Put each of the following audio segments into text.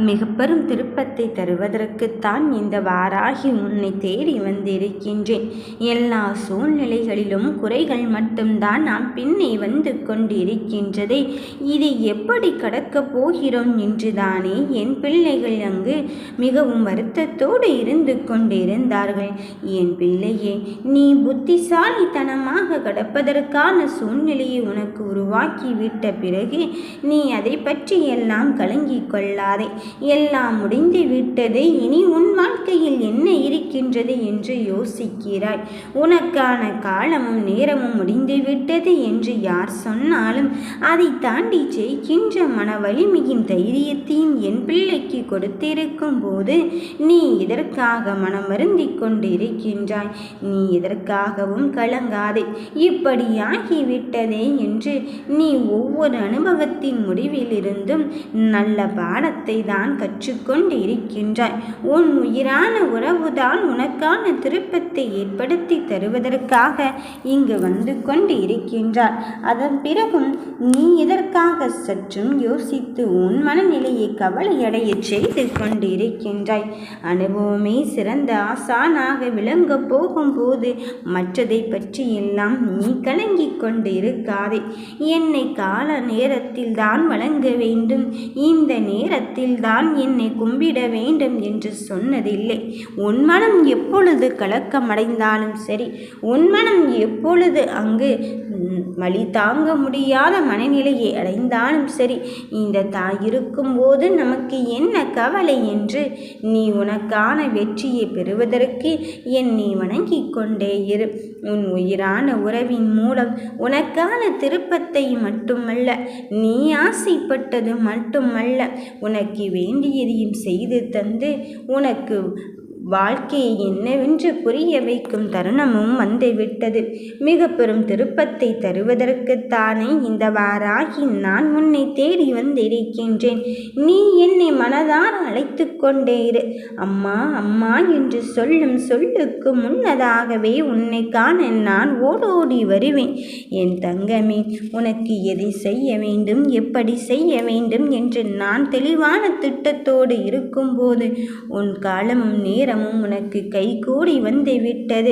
மிக பெரும் திருப்பத்தை தருவதற்குத்தான் இந்த வாராகி உன்னை தேடி வந்திருக்கின்றேன். எல்லா சூழ்நிலைகளிலும் குறைகள் மட்டும்தான் நாம் பின்னே வந்து கொண்டிருக்கின்றதே. இதை எப்படி கடக்கப் போகிறோம் என்றுதானே என் பிள்ளைகள் அங்கு மிகவும் வருத்தத்தோடு இருந்து கொண்டிருந்தார்கள். என் பிள்ளையே, நீ புத்திசாலித்தனமாக கடப்பதற்கான சூழ்நிலையை உனக்கு உருவாக்கி விட்ட பிறகு நீ அதை பற்றி எல்லாம் கலங்கிக் கொள்ளாதே. எல்லாம் முடிந்து விட்டது, இனி உன் வாழ்க்கையில் என்ன இருக்கின்றது என்று யோசிக்கிறாய். உனக்கான காலமும் நேரமும் முடிந்து விட்டது என்று யார் சொன்னாலும் அதை தாண்டி ஜெயிக்கின்ற மன வலிமையின் தைரியத்தையும் என் பிள்ளைக்கு கொடுத்திருக்கும் போது நீ இதற்காக மனம் வருந்திக் கொண்டிருக்கின்றாய். நீ எதற்காகவும் கலங்காதே. இப்படியாகிவிட்டதே என்று நீ ஒவ்வொரு அனுபவத்தின் முடிவிலிருந்தும் நல்ல பாடத்தை தான் கற்றுக்கொண்டு இருக்கின்றாய். உன் உயிரான உறவுதான் உனக்கான திருப்பத்தை ஏற்படுத்தி தருவதற்காக இங்கு வந்து கொண்டு இருக்கின்றார். அதன் பிறகும் நீ இதற்காக சற்றும் யோசித்து உன் மனநிலையை கவலையடைய செய்து கொண்டு இருக்கின்றாய். அனுபவமே சிறந்த ஆசானாக விளங்க போகும்போது மற்றதை பற்றி எல்லாம் நீ கலங்கிக் கொண்டு இருக்காதே. என்னை கால நேரத்தில் தான் வழங்க வேண்டும், இந்த நேரத்தில் தான் என்னை கும்பிட வேண்டும் என்று சொன்னதில்லை. உன் மனம் எப்பொழுது கலக்கமடைந்தாலும் சரி, உன் மனம் எப்பொழுது அங்கு வலி தாங்க முடியாத மனநிலையை அடைந்தாலும் சரி, இந்த தாய் இருக்கும்போது நமக்கு என்ன கவலை என்று நீ உனக்கான வெற்றியை பெறுவதற்கு என்னை வணங்கிக் கொண்டே இரு. உன் உயிரான உறவின் மூலம் உனக்கான திருப்பத்தை மட்டுமல்ல, நீ ஆசைப்பட்டது மட்டுமல்ல, உனக்கு வேண்டியதையும் செய்து தந்து உனக்கு வாழ்க்கையை என்னவென்று புரிய வைக்கும் தருணமும் வந்துவிட்டது. மிக பெரும் திருப்பத்தை தருவதற்குத்தானே இந்த வாராகி நான் உன்னை தேடி வந்திருக்கின்றேன். நீ என்னை மனதார அழைத்து கொண்டே இரு. அம்மா அம்மா என்று சொல்லும் சொல்லுக்கு முன்னதாகவே உன்னை காண நான் ஓடோடி வருவேன். என் தங்கமே, உனக்கு எதை செய்ய வேண்டும், எப்படி செய்ய வேண்டும் என்று நான் தெளிவான திட்டத்தோடு இருக்கும்போது உன் காலமும் நேரம் உனக்கு கைகூடி வந்து விட்டது.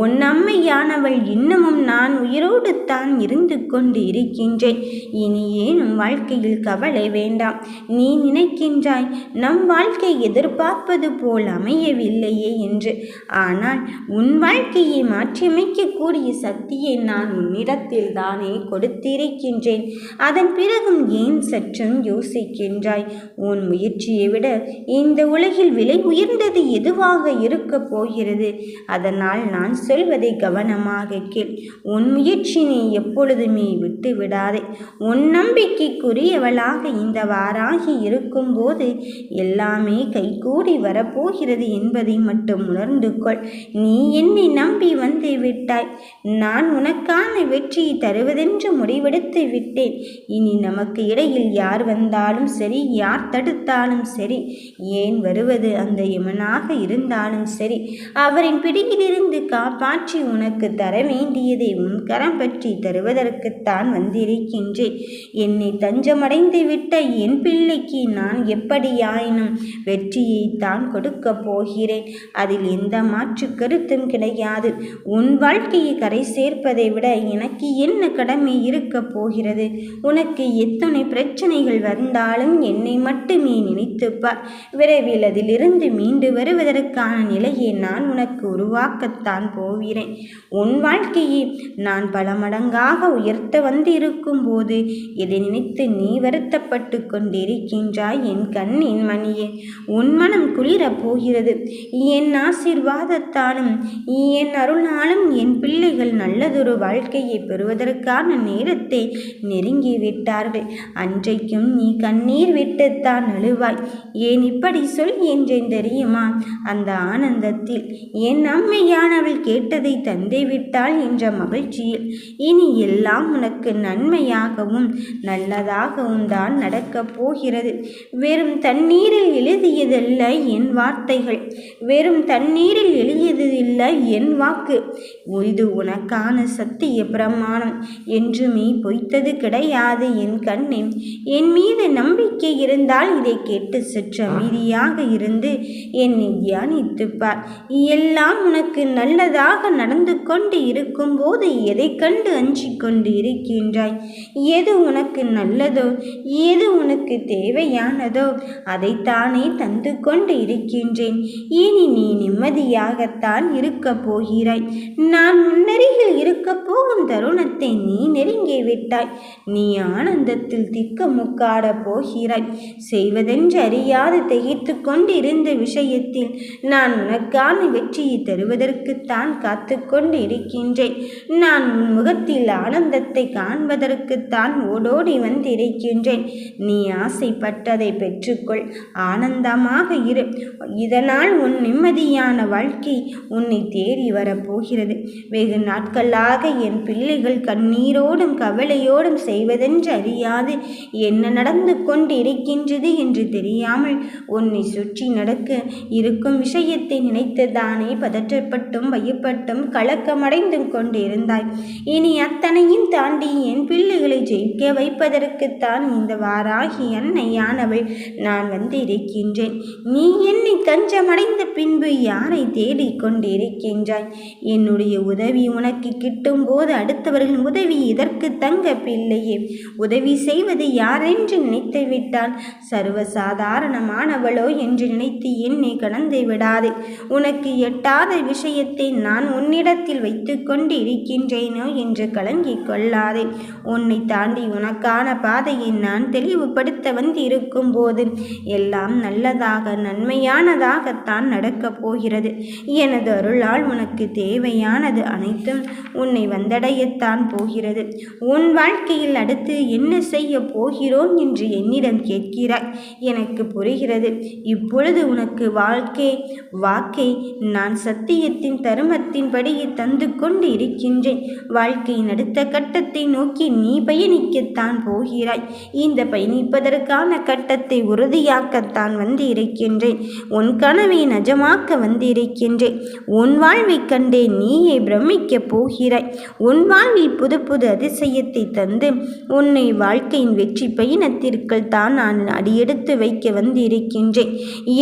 உன் அம்மையானவள் இன்னமும் நான் உயிரோடு தான் இருந்து கொண்டு இருக்கின்றேன். இனி ஏனும் வாழ்க்கையில் கவலை வேண்டாம். நீ நினைக்கின்றாய் நம் வாழ்க்கை எதிர்பார்ப்பது போல் அமையவில்லையே என்று. ஆனால் உன் வாழ்க்கையை மாற்றியமைக்கக்கூடிய சக்தியை நான் உன்னிடத்தில் தானே கொடுத்திருக்கின்றேன். அதன் பிறகும் ஏன் சற்றும் யோசிக்கின்றாய்? உன் முயற்சியை விட இந்த உலகில் விலை உயர்ந்தது எதுவாக இருக்க போகிறது? அதனால் நான் சொல்வதை கவனமாக கேள். உன் முயற்சியை எப்பொழுதுமே விட்டு விடாதே. உன் நம்பிக்கைக்குரியவளாக இந்த வாராகி இருக்கும்போது எல்லாமே கைகூடி வரப்போகிறது என்பதை மட்டும் உணர்ந்து கொள். நீ என்னை நம்பி வந்து விட்டாய். நான் உனக்கான வெற்றியை தருவதென்று முடிவெடுத்து விட்டேன். இனி நமக்கு இடையில் யார் வந்தாலும் சரி, யார் தடுத்தாலும் சரி, ஏன் வருவது அந்த யமனாக இருந்தாலும் சரி, அவரின் பிடியிலிருந்து காப்பாற்றி உனக்கு தர வேண்டியதை உன் கரம் பற்றி தருவதற்குத்தான் வந்திருக்கின்றேன். என்னை தஞ்சமடைந்து விட்ட என் பிள்ளைக்கு நான் எப்படியாயினும் வெற்றியை தான் கொடுக்க போகிறேன். அதில் எந்த மாற்று கருத்தும் கிடையாது. உன் வாழ்க்கையை கரை சேர்ப்பதை விட எனக்கு என்ன கடமை இருக்க போகிறது? உனக்கு எத்தனை பிரச்சனைகள் வந்தாலும் என்னை மட்டுமே நினைத்துப்பார். விரைவில் அதிலிருந்து மீண்டு வருவதற்கான நிலையை நான் உனக்கு உருவாக்கத்தான் போகிறேன். உன் வாழ்க்கையை நான் பல மடங்காக உயர்த்த வந்து இருக்கும் போது இதை நினைத்து நீ வருத்தப்பட்டு கொண்டிருக்கின்றாய் என் கண்ணின் மணியே. உன் மனம் குளிரப் போகிறது. என் ஆசீர்வாதத்தாலும் என் அருளாலும் என் பிள்ளைகள் நல்லதொரு வாழ்க்கையை பெறுவதற்கான நேரத்தை நெருங்கிவிட்டார்கள். அன்றைக்கும் நீ கண்ணீர் விட்டுத்தான் அழுவாய். ஏன் இப்படி சொல் என்றேன் தெரியுமா? அந்த ஆனந்தத்தில் என் அம்மையானவள் கேட்டதை தந்தை விட்டாள் என்ற மகிழ்ச்சியில் இனி எல்லாம் உனக்கு உனக்கு நன்மையாகவும் நல்லதாகவும் தான் நடக்கப் போகிறது. வெறும் தண்ணீரில் எழுதியதல்ல என் வார்த்தைகள், வெறும் தண்ணீரில் எழுதியதில்ல என் வாக்கு. இது உனக்கான சத்திய பிரமாணம். என்றுமே பொய்த்தது கிடையாது என் கண்ணே. என் மீது நம்பிக்கை இருந்தால் இதை கேட்டு சற்று அமைதியாக இருந்து என்னை தியானித்துப்பார். எல்லாம் உனக்கு நல்லதாக நடந்து கொண்டு இருக்கும்போது எதை கண்டு அஞ்சிக் கொண்டு இருக்கின்றாய்? எது உனக்கு நல்லதோ, எது உனக்கு தேவையானதோ அதைத்தானே தந்து கொண்டு இருக்கின்றேன். இனி நீ நிம்மதியாகத்தான் இருக்கப் போகிறாய். நான் முன்னருகில் இருக்கப் போகும் தருணத்தை நீ நெருங்கி விட்டாய். நீ ஆனந்தத்தில் திக்குமுக்காட போகிறாய். செய்வதென்று அறியாது திகைத்து கொண்டிருந்த விஷயத்தில் நான் உனக்கான வெற்றியை தருவதற்குத்தான் காத்து கொண்டு இருக்கின்றேன். நான் உன் முகத்தில் ஆனந்தத்தை காண்பதற்குத்தான் ஓடோடி வந்திருக்கின்றேன். நீ ஆசைப்பட்டதை பெற்றுக்கொள், ஆனந்தமாக இரு. இதனால் உன் நிம்மதியான வாழ்க்கை உன்னை தேடி வரப்போகிறது. வெகு நாட்களாக என் பிள்ளைகள் கண்ணீரோடும் கவலையோடும் செய்வதென்று அறியாது என்ன நடந்து கொண்டு இருக்கின்றது என்று தெரியாமல் உன்னை சுற்றி நடக்க இருக்கும் விஷயத்தை நினைத்துதானே பதற்றப்பட்டும் பயப்பட்டும் கலக்கமடைந்து கொண்டிருந்தாய். இனி அத்தனையும் தாண்டி என் பிள்ளைகளை ஜெயிக்க வைப்பதற்குத்தான் இந்த வாராகி அன்னையானவள் நான் வந்து இருக்கின்றேன். நீ என்னை தஞ்சமடைந்த பின்பு யாரை தேடிக் கொண்டிருக்கின்றாய்? என்னுடைய உதவி உனக்கு கிட்டும் போது அடுத்தவர்களின் உதவி இதற்கு தங்க பிள்ளையே. உதவி செய்வது யாரென்று நினைத்து விட்டால் சர்வசாதாரணமானவளோ என்று நினைத்து என்னை கடந்து விடாது. உனக்கு எட்டாத விஷயத்தை நான் உன்னிடத்தில் வைத்து கொண்டு இருக்கின்றேனோ என்று கலங்கிக் கொள்ளாதே. உன்னை தாண்டி உனக்கான பாதையை நான் தெளிவுபடுத்த வந்து இருக்கும் போது எல்லாம் நல்லதாக நன்மையானதாகத்தான் நடக்கப் போகிறது. எனது அருளால் உனக்கு தேவையானது அனைத்தும் உன்னை வந்தடையத்தான் போகிறது. உன் வாழ்க்கையில் அடுத்து என்ன செய்ய போகிறோம் என்று என்னிடம் கேட்கிறாய். எனக்கு புரிகிறது. இப்பொழுது உனக்கு வாக்கை நான் சத்தியத்தின் தருமத்தின்படி தந்து கொண்டு இருக்கின்றேன். வாழ்க்கையின் அடுத்த கட்டத்தை நோக்கி நீ பயணிக்கத்தான் போகிறாய். இந்த பயணிப்பதற்கான கட்டத்தை உறுதியாக்கத்தான் வந்து இருக்கின்றேன். உன் கனவை நிஜமாக்க வந்து இருக்கின்றேன். உன் வாழ்வை கண்டே நீயே பிரமிக்கப் போகிறாய். உன் வாழ்வில் புது புது அதிசயத்தை தந்து உன்னை வாழ்க்கையின் வெற்றி பயணத்திற்குள் தான் நான் அடியெடுத்து வைக்க வந்து இருக்கின்றேன்.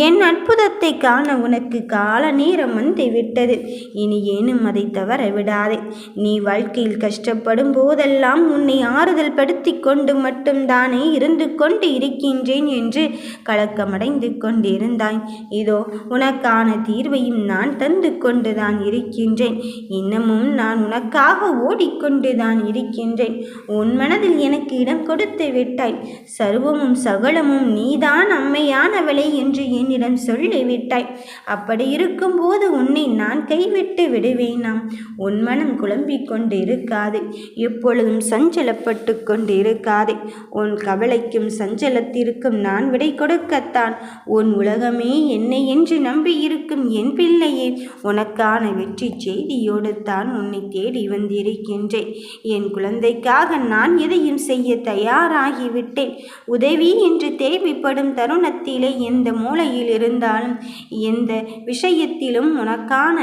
என் அற்புதத்தை காண உனக்கு கால நேரம் வந்து விட்டது. இனி ஏனும் அதை தவற விடாதே. நீ வாழ்க்கையில் கஷ்டப்படும் போதெல்லாம் உன்னை ஆறுதல் படுத்தி கொண்டு மட்டும்தானே இருந்து கொண்டு இருக்கின்றேன் என்று கலக்கமடைந்து கொண்டிருந்தாய். இதோ உனக்கான தீர்வையும் நான் தந்து கொண்டுதான் இருக்கின்றேன். இன்னமும் நான் உனக்காக ஓடிக்கொண்டுதான் இருக்கின்றேன். உன் மனதில் எனக்கு இடம் கொடுத்து விட்டாய். சர்வமும் சகலமும் நீதான் அம்மையானவளே என்று என்னிடம் சொல்லிவிட்டாய். அப்படி இருக்கும்போது உன்னை நான் கைவிட்டு விடுவேனாம்? உன் மனம் குழம்பிக் கொண்டு இருக்காது. எப்பொழுதும் சஞ்சலப்பட்டு கொண்டு இருக்காது. உன் கவலைக்கும் சஞ்சலத்திற்கும் நான் விடை கொடுக்கத்தான் உன் உலகமே என்னை என்று நம்பி இருக்கும் என் பிள்ளையே. உனக்கான வெற்றி செய்தியோடு தான் உன்னை தேடி வந்திருக்கின்றேன். என் குழந்தைக்காக நான் எதையும் செய்ய தயாராகிவிட்டேன். உதவி என்று தேவைப்படும் தருணத்திலே எந்த மூலையில் இருந்தாலும் எந்த விஷயத்திலும் உனக்கான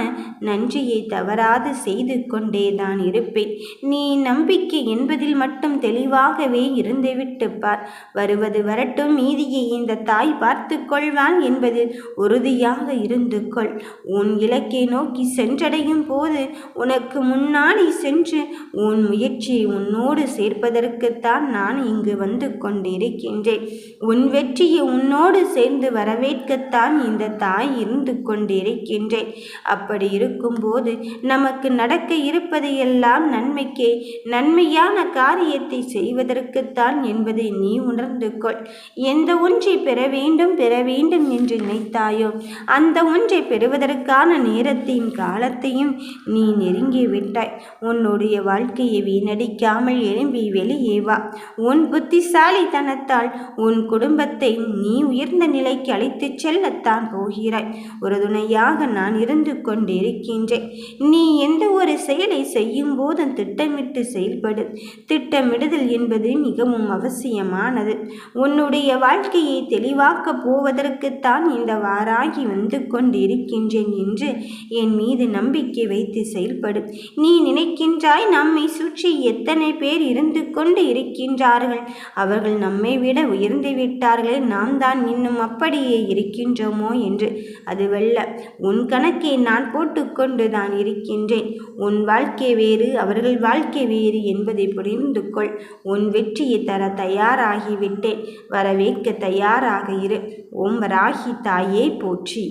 நன்றியை தவறாது செய்து கொண்டேதான் இருப்பேன். நீ நம்பிக்கை என்பதில் மட்டும் தெளிவாகவே இருந்துவிட்டு பார். வருவது வரட்டும், மீதியை இந்த தாய் பார்த்து கொள்வான் என்பதில் உறுதியாக இருந்து கொள். உன் இலக்கை நோக்கி சென்றடையும் போது உனக்கு முன்னாடி சென்று உன் முயற்சியை உன்னோடு சேர்ப்பதற்குத்தான் நான் இங்கு வந்து கொண்டிருக்கின்றேன். உன் வெற்றியை உன்னோடு சேர்ந்து வரவேற்கத்தான் இந்த தாய் இருந்து கொண்டிருக்கின்றேன். அப்படி இருக்கும்போது நமக்கு நடக்க இருப்பது எல்லாம் நன்மைக்கே, நன்மையான காரியத்தை செய்வதற்குத்தான் என்பதை நீ உணர்ந்து கொள். எந்த ஒன்றை பெற வேண்டும் என்று நினைத்தாயோ அந்த ஒன்றை பெறுவதற்கான நேரத்தையும் காலத்தையும் நீ நெருங்கி விட்டாய். உன்னுடைய வாழ்க்கையை வீணடிக்காமல் எழும்பி வெளியே வா. உன் புத்திசாலித்தனத்தால் உன் குடும்பத்தை நீ உயர்ந்த நிலைக்கு அழைத்துச் செல்லத்தான் போகிறாய். ஒரு துணையாக நான் இருந்து கொண்டிருக்கின்றேன். நீ எந்த ஒரு செயலை செய்யும் போதும் திட்டமிட்டு செயல்படு. செயல்படு. திட்டமிடுதல் என்பது மிகவும் அவசியமானது. உன்னுடைய வாழ்க்கையை தெளிவாக்கப் போவதற்குத்தான் இந்த வாராகி வந்து கொண்டிருக்கின்றேன் என்று என் மீது நம்பிக்கை வைத்து செயல்படு. நீ நினைக்கின்றாய் நம்மை சுற்றி எத்தனை பேர் இருந்து கொண்டு இருக்கின்றார்கள், அவர்கள் நம்மை விட உயர்ந்து விட்டார்களே, நாம் தான் இன்னும் அப்படியே இருக்கின்றோமோ என்று. அதுவல்ல, உன் கணக்கை நான் போட்டுக்கொண்டு தான் இருக்கின்றேன். உன் வாழ்க்கை வேறு, அவர்கள் வாழ்க்கை வேறு என்பதை புரிந்து கொள். உன் வெற்றியை தர தயாராகிவிட்டேன். வரவேற்க தயாராக இரு. ஓம் வராகி தாயே போற்றி.